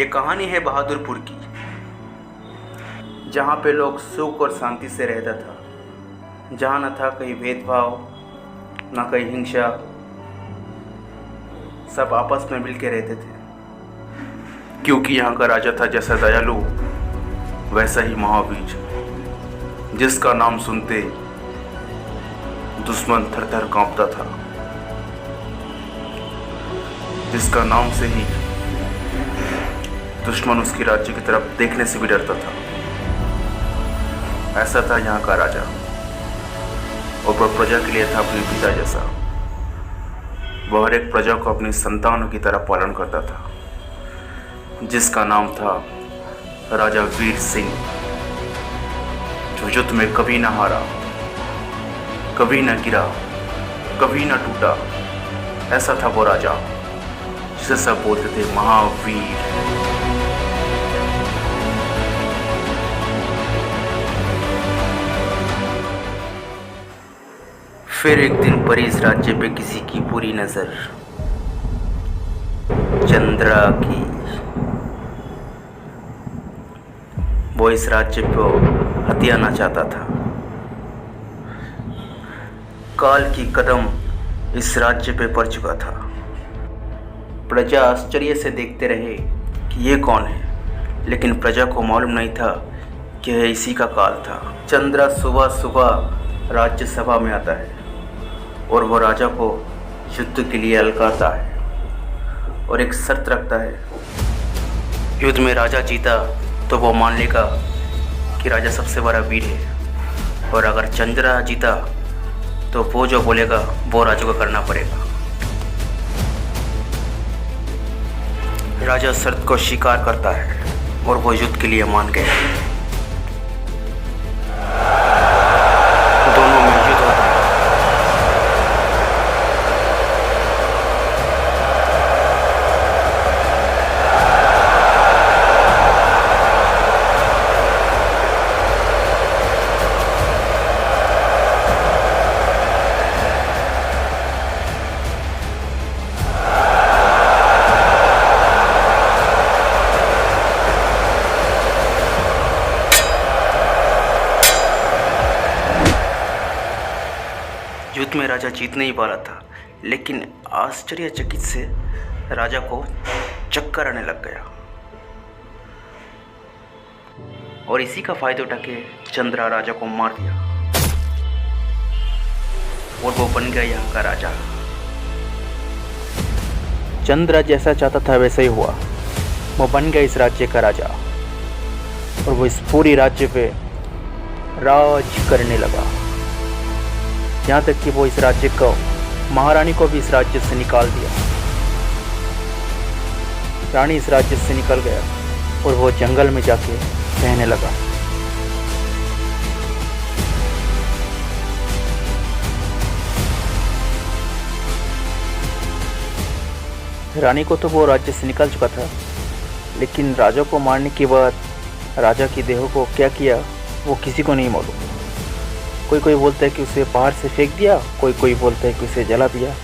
ये कहानी है बहादुरपुर की, जहाँ पे लोग सुख और शांति से रहता था, जहाँ न था कहीं भेदभाव, न कहीं हिंसा, सब आपस में मिल के रहते थे। क्योंकि यहाँ का राजा था जैसा दयालु वैसा ही महावीर, जिसका नाम सुनते दुश्मन थर थर कांपता था, जिसका नाम से ही दुश्मन उसके राज्य की तरफ देखने से भी डरता था। ऐसा था यहाँ का राजा, और वह प्रजा के लिए था अपने पिता जैसा। वह हर एक प्रजा को अपनी संतानों की तरह पालन करता था, जिसका नाम था राजा वीर सिंह, जो युद्ध में कभी न हारा, कभी न गिरा, कभी न टूटा। ऐसा था वो राजा जिसे सब बोलते थे महावीर। फिर एक दिन पड़ी इस राज्य पे किसी की बुरी नजर, चंद्रा की। वो इस राज्य को हथियाना चाहता था। काल की कदम इस राज्य पे पड़ चुका था। प्रजा आश्चर्य से देखते रहे कि ये कौन है, लेकिन प्रजा को मालूम नहीं था कि यह इसी का काल था। चंद्रा सुबह सुबह राज्यसभा में आता है और वो राजा को युद्ध के लिए अलगाता है और एक शर्त रखता है, युद्ध में राजा जीता तो वो मान लेगा कि राजा सबसे बड़ा वीर है, और अगर चंद्रा जीता तो वो जो बोलेगा वो राजा को करना पड़ेगा। राजा शर्त को स्वीकार करता है और वो युद्ध के लिए मान गया। दोनों में युद्ध होता है। युद्ध में राजा जीत नहीं पा रहा था, लेकिन आश्चर्यचकित से राजा को चक्कर आने लग गया, और इसी का फायदा उठा के चंद्रा राजा को मार दिया और वो बन गया यहाँ का राजा। चंद्रा जैसा चाहता था वैसा ही हुआ। वो बन गया इस राज्य का राजा और वो इस पूरी राज्य पे राज करने लगा। यहाँ तक कि वो इस राज्य को, महारानी को भी इस राज्य से निकाल दिया। रानी इस राज्य से निकल गया और वो जंगल में जाके रहने लगा। रानी को तो वो राज्य से निकल चुका था, लेकिन राजा को मारने के बाद राजा की देह को क्या किया वो किसी को नहीं मालूम। कोई बोलता है कि उसे पहाड़ से फेंक दिया, कोई बोलता है कि उसे जला दिया।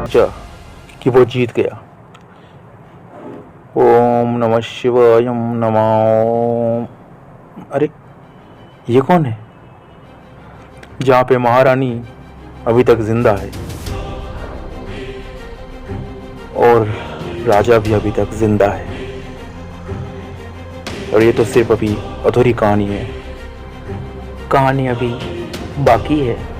सोचा कि वो जीत गया। ओम नमः शिवाय नमः। अरे ये कौन है? जहाँ पे महारानी अभी तक जिंदा है और राजा भी अभी तक जिंदा है, और ये तो सिर्फ अभी अधूरी कहानी है। कहानी अभी बाकी है।